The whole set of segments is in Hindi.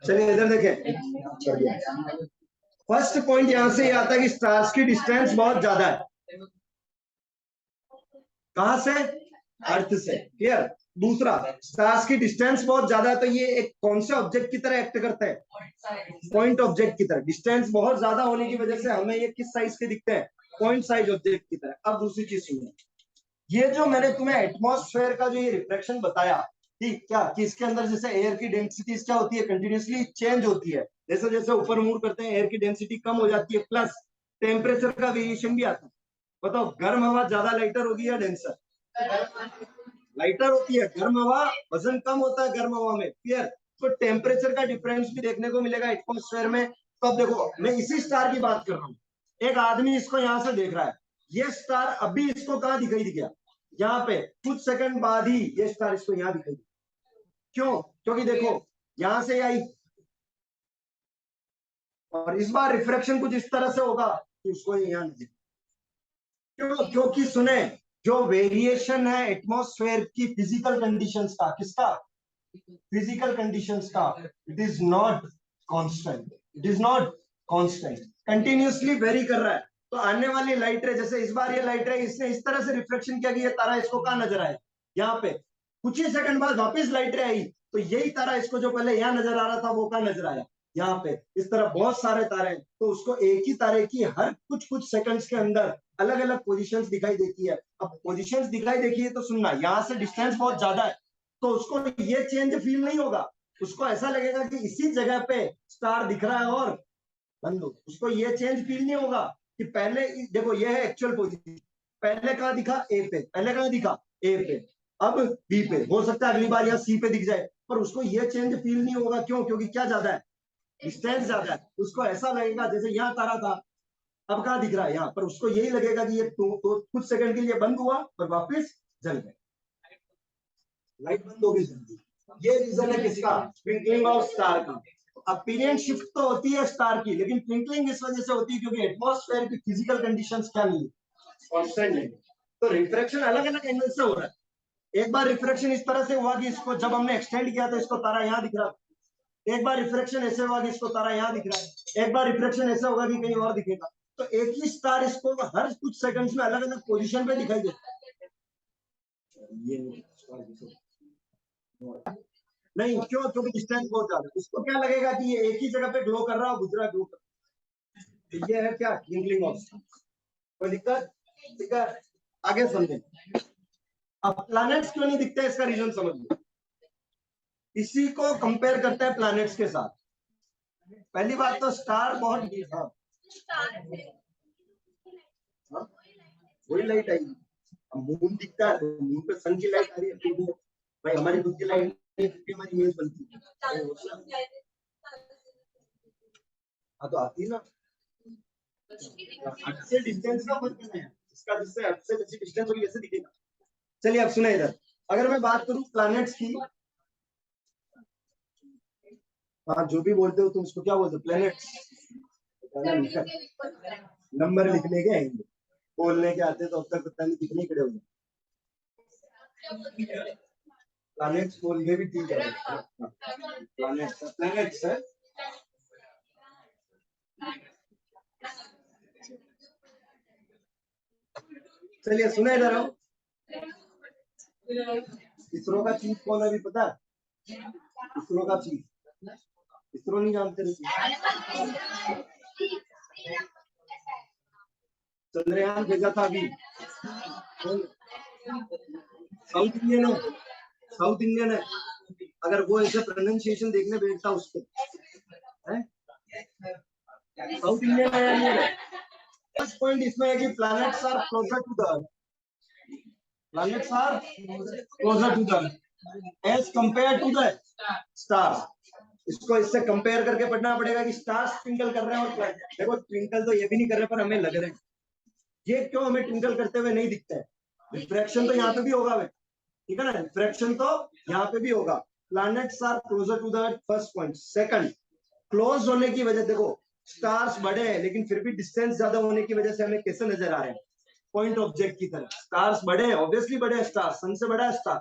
चलिए इधर देखें। फर्स्ट पॉइंट यहां से ये आता है कि स्टार्स की डिस्टेंस बहुत ज्यादा है। कहां से? अर्थ से। क्लियर। दूसरा, स्टार्स की डिस्टेंस बहुत ज्यादा है तो ये एक कौन से ऑब्जेक्ट की तरह एक्ट करता है? पॉइंट ऑब्जेक्ट की तरह। डिस्टेंस बहुत ज्यादा होने की वजह से हमें ये किस साइज के दिखते हैं? पॉइंट साइज ऑब्जेक्ट की तरह। अब दूसरी चीज सुनिए, ये जो मैंने तुम्हें एटमॉस्फेयर का जो ये रिफ्लेक्शन बताया, ठीक क्या, कि इसके अंदर जैसे एयर की डेंसिटीज क्या होती है? कंटिन्यूसली चेंज होती है। जैसे जैसे ऊपर मूव करते हैं एयर की डेंसिटी कम हो जाती है, प्लस टेम्परेचर का वेरिएशन भी आता है। बताओ, गर्म हवा ज्यादा लाइटर होगी या डेंसर? लाइटर होती है। गर्म हवा वजन कम होता है गर्म हवा में। क्लियर। तो टेम्परेचर का डिफरेंस भी देखने को मिलेगा एटमॉस्फेयर में। तो अब देखो, मैं इसी स्टार की बात कर रहा हूँ। एक आदमी इसको यहां से देख रहा है, ये स्टार अभी इसको कहां दिखाई दिया? यहाँ पे। कुछ सेकंड बाद ही ये स्टार इसको यहां दिखाई। क्यों? क्योंकि देखो, यहां से आई और इस बार रिफ्लेक्शन कुछ इस तरह से होगा कि उसको यहाँ नहीं दिखेगा। क्यों? क्योंकि सुने, जो वेरिएशन है एटमॉस्फेयर की फिजिकल कंडीशंस का, किसका? फिजिकल कंडीशंस का, it is not constant. It is not constant, continuously very कर रहा है। तो आने वाली लाइट रे, जैसे इस बार ये लाइट रे इसने इस तरह से रिफ्लेक्शन किया कि ये तारा इसको कहां नजर आया? यहाँ पे। कुछ ही सेकंड बाद वापस लाइट रे आई तो यही तारा इसको जो पहले यहाँ नजर आ रहा था वो कहां नजर आया? यहाँ पे। इस तरह बहुत सारे तारे हैं, तो उसको एक ही तारे की हर कुछ कुछ सेकंड्स के अंदर अलग अलग पोजीशंस दिखाई देती है। अब पोजीशंस दिखाई देखी है तो सुनना, यहाँ से डिस्टेंस बहुत ज्यादा है तो उसको ये चेंज फील नहीं होगा। उसको ऐसा लगेगा कि इसी जगह पे स्टार दिख रहा है और बंद हो। उसको ये चेंज फील नहीं होगा कि पहले देखो ये है एक्चुअल पोजीशन, पहले कहां दिखा? ए पे। पहले कहां दिखा? ए पे। अब बी पे। हो सकता है अगली बार यहाँ सी पे दिख जाए, पर उसको ये चेंज फील नहीं होगा। क्यों? क्योंकि क्या ज्यादा है? डिस्टेंस ज्यादा है। उसको ऐसा लगेगा जैसे यहाँ तारा था, अब कहां दिख रहा है? यहाँ पर। उसको यही लगेगा कि ये तो कुछ सेकंड के लिए बंद हुआ और वापस जल गया, लाइट बंद हो गई जल्दी। ये रीजन है किसका? ट्विंकलिंग ऑफ स्टार का। अपीरियंस शिफ्ट तो होती है स्टार की, लेकिन ट्विंकलिंग इस वजह से होती है क्योंकि एटमॉस्फेयर की फिजिकल कंडीशंस क्या नहीं, कांस्टेंट नहीं। तो रिफ्रैक्शन अलग अलग एंगल से हो रहा है। एक बार रिफ्रैक्शन इस तरह से हुआ कि इसको जब हमने एक्सटेंड किया तो इसको तारा यहाँ दिख रहा, एक बार रिफ्रैक्शन ऐसे हुआ कि इसको तारा यहाँ दिख रहा है, एक बार रिफ्रैक्शन ऐसा होगा कि कहीं और दिखेगा। तो एक ही स्टार इसको हर कुछ सेकंड्स में अलग अलग पोजीशन पे दिखाई देता है। ये नहीं, क्यों? क्योंकि डिस्टेंस बहुत ज्यादा। इसको क्या लगेगा कि ये एक ही जगह पे ग्लो कर रहा है, दूसरा ग्लो कर रहा है। तो ये है क्या? Twinkling of star. कोई दिक्कत? ठीक है, आगे समझें। अब प्लैनेट्स क्यों नहीं दिखते, इसका रीजन समझ लो। इसी को कंपेयर करते हैं प्लैनेट्स के साथ। पहली बात तो स्टार बहुत वही लाइट आई। मून दिखता है, मून पे सन की लाइट आ रही है, भाई हमारी खुद की लाइट हमारी इमेज बनती है। हाँ तो आती है ना। अर्थ से डिस्टेंस का फर्क नहीं है इसका, जिससे अर्थ से जैसी डिस्टेंस होगी वैसे दिखेगा। चलिए अब सुने इधर, अगर मैं बात करूं प्लैनेट्स की, हाँ जो भी बोलते हो तुम उसको क्या बोलते हो? प्लैनेट्स। नंबर लिखने के आएंगे, बोलने के आते तो अब तक पता नहीं कितने खड़े होंगे। प्लैनेट्स बोल के भी ठीक है। प्लैनेट्स प्लैनेट्स है। चलिए सुना इधर हो, इसरो का चीफ कौन है अभी पता है? इसरो का चीफ, इसरो नहीं जानते? चंद्रयान भेजा था अभी, साउथ इंडियन है, साउथ इंडियन है। अगर वो ऐसे प्रोनाउंसिएशन देखने बैठता उसको, साउथ इंडियन है। फर्स्ट पॉइंट इसमें है कि planets are closer to the earth, planets are closer to the earth as compare to the stars. इसको इससे कंपेयर करके पढ़ना पड़ेगा कि स्टार्स ट्विंकल कर रहे हैं और देखो ट्विंकल तो ये भी नहीं कर रहे पर हमें लग रहे हैं। ये क्यों हमें ट्विंकल करते हुए नहीं दिखता है? रिफ्रैक्शन तो यहाँ पे भी होगा, ठीक है ना? रिफ्रैक्शन तो यहाँ पे भी होगा। Planets are closer to the earth, first point. Second, close होने की वजह, देखो स्टार्स बड़े हैं लेकिन फिर भी डिस्टेंस ज्यादा होने की वजह से हमें कैसे नजर आ रहे हैं? पॉइंट ऑब्जेक्ट की तरह। स्टार्स बड़े हैं, ऑब्वियसली बड़े हैं स्टार, सन से बड़ा है स्टार,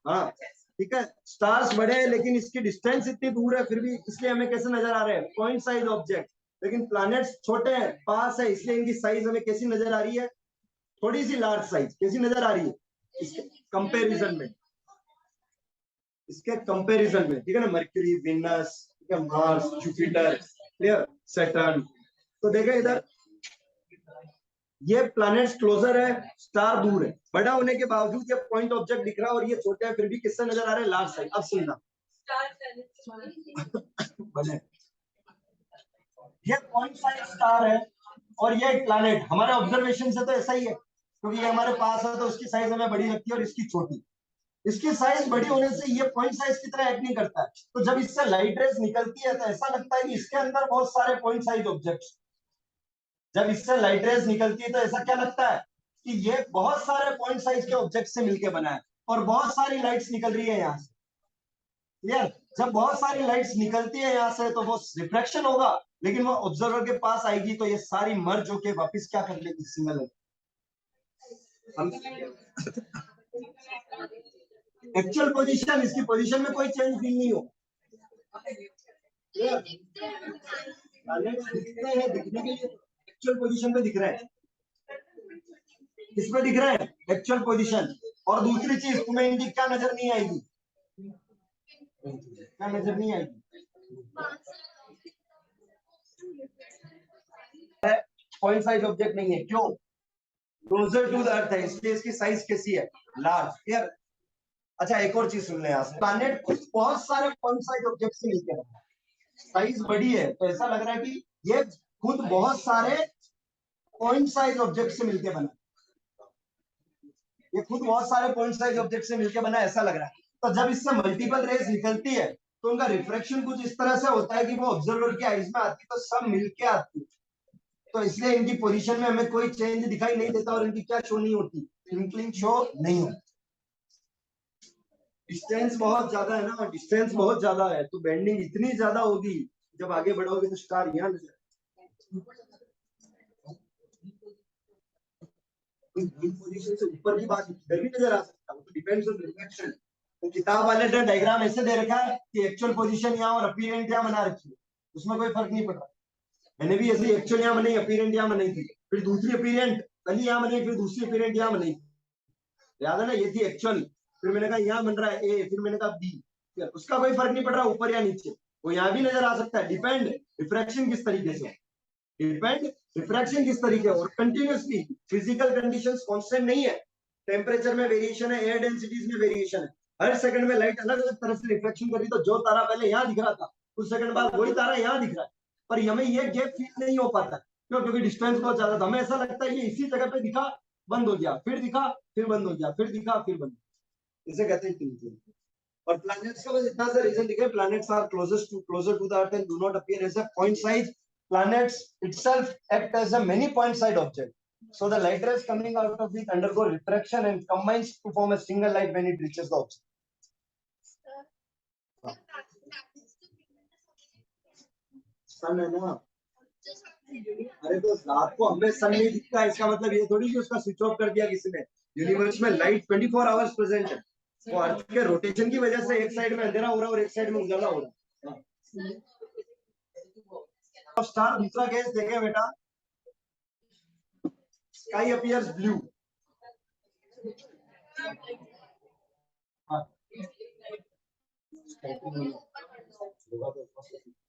हाँ ठीक है, स्टार्स बड़े हैं लेकिन इसकी डिस्टेंस इतनी दूर है, फिर भी इसलिए हमें कैसे नजर आ रहे हैं, पॉइंट साइज ऑब्जेक्ट। लेकिन प्लैनेट्स छोटे हैं, पास है, इसलिए इनकी साइज हमें कैसी नजर आ रही है, थोड़ी सी लार्ज साइज। कैसी नजर आ रही है इसके कंपैरिजन में, इसके कंपैरिजन में, ठीक है ना, मर्क्यूरी, विनस, ठीक है, मार्स, जुपिटर, क्लियर, सैटर्न। तो देखें इधर, ये प्लैनेट्स क्लोजर है, स्टार दूर है, बड़ा होने के बावजूद ये पॉइंट ऑब्जेक्ट दिख रहा है, और ये छोटे हैं फिर भी किससे नजर आ रहे हैं, लार्ज साइज। अब सुनना भले ये पॉइंट साइज स्टार है और ये एक प्लैनेट, हमारे ऑब्जर्वेशन से तो ऐसा ही है, क्योंकि ये हमारे पास है तो उसकी साइज हमें बड़ी लगती है और इसकी छोटी। इसकी साइज बड़ी होने से ये पॉइंट साइज की तरह एक्ट नहीं करता है, तो जब इससे लाइट रेज निकलती है तो ऐसा लगता है कि इसके अंदर बहुत सारे पॉइंट साइज ऑब्जेक्ट्स। जब इससे लाइट रेज निकलती है तो ऐसा क्या लगता है कि ये बहुत सारे पॉइंट साइज के ऑब्जेक्ट से मिलकर बना है, और बहुत सारी लाइट्स निकल रही है यहाँ से। क्लियर, जब बहुत सारी लाइट्स निकलती है यहाँ से तो वो रिफ्लेक्शन होगा, लेकिन वो ऑब्जर्वर के पास आएगी तो ये सारी मर्ज होके वापस क्या कर लेगी, सिंगल एक्चुअल पोजीशन, इसकी पोजीशन में कोई चेंज फील नहीं हो। दिखते हैं, दिखने के लिए एक्चुअल पोजीशन पे दिख रहा है, किस पे दिख रहा है, एक्चुअल पोजीशन। और दूसरी चीज, तुम्हें इनकी क्या नजर नहीं आएगी, क्या नजर नहीं आएगी, पॉइंट साइज ऑब्जेक्ट नहीं है, क्यों, क्लोजर टू द अर्थ है, इसलिए इसकी साइज कैसी है, लार्ज। क्लियर। अच्छा, एक और चीज सुन ले, यहाँ से प्लैनेट बहुत सारे पॉइंट साइज ऑब्जेक्ट से मिलकर बना है, साइज बड़ी है तो ऐसा लग रहा है कि ये खुद बहुत सारे पॉइंट साइज ऑब्जेक्ट से मिलकर बना, ये खुद बहुत सारे पॉइंट साइज ऑब्जेक्ट से मिलकर बना, ऐसा लग रहा है। तो जब इससे मल्टीपल रेज निकलती है तो उनका रिफ्लेक्शन कुछ इस तरह से होता है कि वो ऑब्जर्वर की आईज में आती तो सब मिलके आती, तो इसलिए इनकी पोजीशन में हमें कोई चेंज दिखाई नहीं देता, और इनकी क्या शो नहीं होती, ट्विंकलिंग शो नहीं होती। डिस्टेंस बहुत ज्यादा है ना, डिस्टेंस बहुत ज्यादा है, तो बेंडिंग इतनी ज्यादा होगी, जब आगे बढ़ोगे तो स्टार यहाँ नजर, पोजीशन से ऊपर की बात इधर भी नजर आ सकता है, तो डिपेंड्स ऑन रिफ्लेक्शन। तो किताब वाले ने डायग्राम ऐसे दे रखा है कि एक्चुअल पोजीशन यहाँ और अपीरेंट यहाँ बना रखी है, उसमें कोई फर्क नहीं पड़ रहा। मैंने भी ऐसे एक्चुअल यहाँ बनाई, अपीरेंट यहाँ बनाई थी, फिर दूसरी अपीरेंट पहली यहाँ बनाई, फिर दूसरी अपीरेंट यहाँ बनाई, याद है ना, ये थी एक्चुअल, फिर मैंने कहा यहाँ बन रहा है ए, फिर मैंने कहा बी, उसका कोई फर्क नहीं पड़ रहा ऊपर या नीचे, वो यहाँ भी नजर आ सकता है। डिपेंड रिफ्रैक्शन किस तरीके से, डिपेंड रिफ्रैक्शन किस तरीके, और कंटिन्यूसली फिजिकल कंडीशंस कांस्टेंट नहीं है, टेम्परेचर में वेरिएशन है, एयर डेंसिटीज में वेरिएशन है, हर सेकंड में लाइट अलग अलग तरह से रिफ्लेक्शन कर रही, तो जो तारा पहले यहाँ दिख रहा था कुछ सेकंड बाद वही तारा यहाँ दिख रहा है, पर हमें ये गैप फील नहीं हो पाता, क्यों, क्योंकि डिस्टेंस बहुत ज्यादा था, हमें ऐसा लगता है ये इसी जगह पे दिखा, बंद हो गया, फिर दिखा, फिर बंद हो गया, फिर दिखा, फिर बंद, इसे कहते हैं ट्विंकलिंग। और प्लैनेट्स का बस इतना सा रीजन दिखे, planets are closer to the earth and do not appear as a point size. Planets itself act as a many point side object, so the light rays coming out of it undergo refraction and combines to form a single light when it reaches the object. सन है ना, अरे तो रात को हमें सन नहीं दिखता है, इसका मतलब ये थोड़ी कि उसका स्विच ऑफ कर दिया किसी ने, यूनिवर्स में लाइट 24 आवर्स प्रेजेंट है, वो अर्थ के रोटेशन की वजह से एक साइड में अंधेरा हो रहा है और एक साइड में उजाला हो रहा है। अब स्टार दूसरा केस देखें बेटा, स्काई अपीयर्स ब्लू,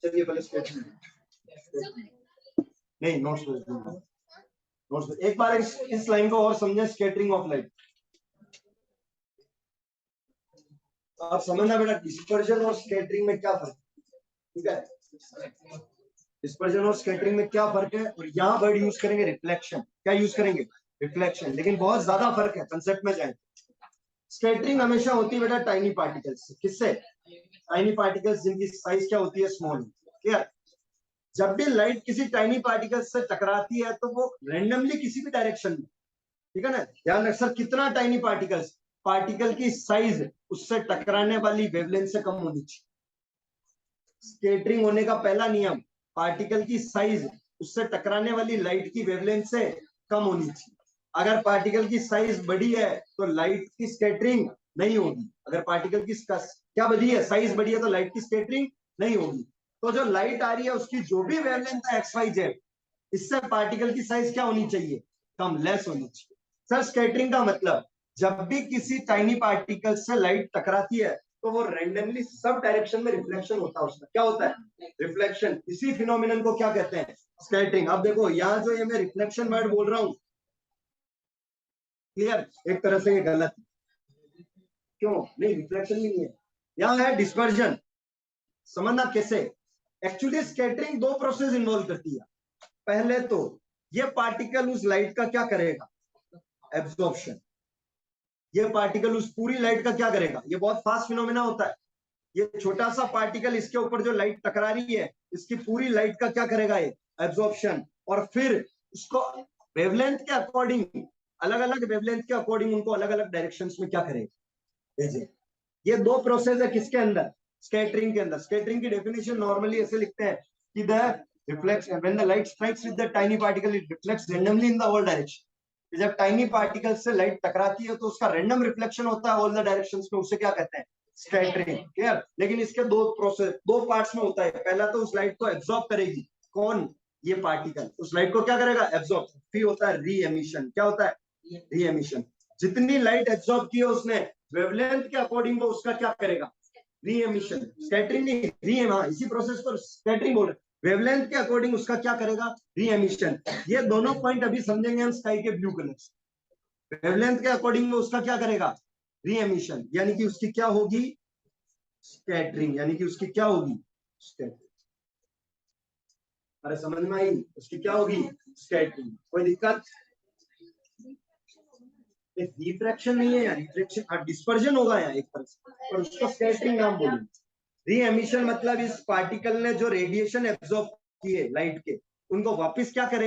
चलिए पहले नहीं, नोट्स एक बार इस लाइन को और समझे, स्कैटरिंग ऑफ लाइट। आप समझना बेटा, डिस्पर्जन और स्कैटरिंग में क्या फर्क है, ठीक है, डिस्पर्जन और स्कैटरिंग में क्या फर्क है, और यहाँ वर्ड यूज करेंगे रिफ्लेक्शन, क्या यूज करेंगे, रिफ्लेक्शन, लेकिन बहुत ज्यादा फर्क है, कंसेप्ट में जाए। स्कैटरिंग हमेशा होती है बेटा टाइनी पार्टिकल्स से, किससे, टाइनी पार्टिकल्स जिनकी साइज क्या होती है, स्मॉल, क्लियर। जब भी लाइट किसी टाइनी पार्टिकल्स से टकराती है तो वो रैंडमली किसी भी डायरेक्शन में, ठीक है ना, ध्यान रख सर, कितना टाइनी पार्टिकल्स, पार्टिकल की साइज उससे टकराने वाली वेवलेंथ से कम होनी चाहिए। स्कैटरिंग होने का पहला नियम, पार्टिकल की साइज उससे टकराने वाली लाइट की वेवलेंथ से कम होनी चाहिए। अगर पार्टिकल की साइज बड़ी है तो लाइट की स्कैटरिंग नहीं होगी। अगर पार्टिकल की क्या बढ़ी है, साइज बढ़ी है, तो लाइट की स्कैटरिंग नहीं होगी। तो जो लाइट आ रही है उसकी जो भी वेवलेंथ है XYZ, इससे पार्टिकल की साइज क्या होनी चाहिए, कम, लेस होनी चाहिए। सर स्कैटरिंग का मतलब जब भी किसी टाइनी पार्टिकल से लाइट टकराती है तो वो रैंडमली सब डायरेक्शन में रिफ्लेक्शन होता है, उसका क्या होता है, रिफ्लेक्शन। इसी फिनोमिनन को क्या कहते हैं, स्कैटरिंग। अब देखो यहाँ जो ये मैं रिफ्लेक्शन वर्ड बोल रहा हूँ, क्लियर, एक तरह से ये गलत है। क्यों नहीं, रिफ्लेक्शन नहीं है, यहाँ है डिस्पर्जन। समझना कैसे, एक्चुअली स्कैटरिंग दो प्रोसेस इन्वॉल्व करती है। पहले तो ये पार्टिकल उस लाइट का क्या करेगा, एब्जॉर्प्शन। ये पार्टिकल उस पूरी लाइट का क्या करेगा, ये बहुत फास्ट फिनोमेना होता है। ये छोटा सा पार्टिकल इसके ऊपर जो लाइट टकरा रही है, इसकी पूरी लाइट का क्या करेगा, ये एब्जॉर्प्शन। और फिर उसको वेवलेंथ के अकॉर्डिंग, अलग अलग वेवलेंथ के अकॉर्डिंग उनको अलग अलग डायरेक्शंस में क्या करेगा, भेजे। ये दो प्रोसेस है किसके अंदर, स्कैटरिंग के अंदर। स्कैटरिंग की डेफिनेशन नॉर्मली ऐसे लिखते हैं कि the reflex when the light strikes with the tiny particle it reflects randomly in the all direction. जब टाइनी पार्टिकल से लाइट टकराती है तो उसका रैंडम रिफ्लेक्शन होता है ऑल द डायरेक्शंस में, उसे क्या कहते हैं, स्कैटरिंग। क्लियर। लेकिन इसके दो प्रोसेस, दो पार्ट्स में होता है। पहला तो उस लाइट को एब्जॉर्ब करेगी, कौन, ये पार्टिकल उस लाइट को क्या करेगा, एब्जॉर्ब। फिर होता है री एमिशन। क्या होता है, री एमिशन। जितनी लाइट एब्जॉर्ब की है उसने, वेवलेंथ के अकॉर्डिंग वो उसका क्या करेगा, री एमिशन। स्कैटरिंग नहीं, री, हाँ इसी प्रोसेस को स्कैटरिंग बोल रहे। वेवलेंथ के अकॉर्डिंग उसका क्या करेगा, री एमिशन। ये दोनों पॉइंट अभी समझेंगे हम स्काई के ब्लू कलर से। वेवलेंथ के अकॉर्डिंग में उसका क्या करेगा, री एमिशन, यानी कि उसकी क्या होगी, स्कैटरिंग। यानी कि उसकी क्या होगी, स्कैटरिंग। अरे समझ में आई, उसकी क्या होगी, स्कैटरिंग। कोई दिक्कत, रिफ्रैक्शन नहीं है यार, रिफ्लेक्शन, डिस्पर्जन होगा यहाँ एक तरह से, और उसको स्कैटरिंग नाम बोलेंगे। री एमिशन मतलब इस पार्टिकल ने जो रेडिएशन एब्जॉर्ब किए लाइट के, उनको वापस क्या करेगा,